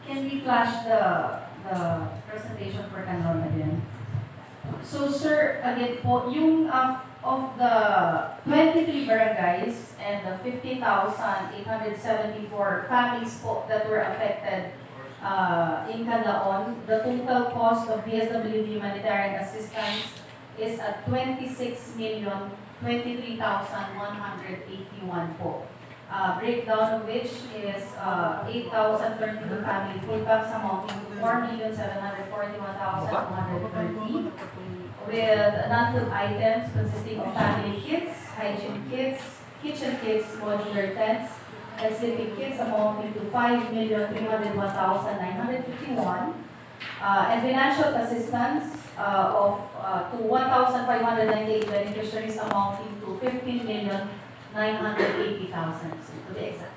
Can we flash the presentation for Canlon again? So sir, again po, yung of the 23 barangays and the 50,874 families po that were affected in Canlaon, the total cost of DSWD humanitarian assistance is at 26,023,181 po. Breakdown of which is 8,032 family food packs amounting to 4,741,230, with non-food items consisting of family kits, hygiene kits, kitchen kits, modular tents, and sleeping kits amounting to 5,301,951, and financial assistance to 1,598 beneficiaries amounting to 15,980,000 to be exact.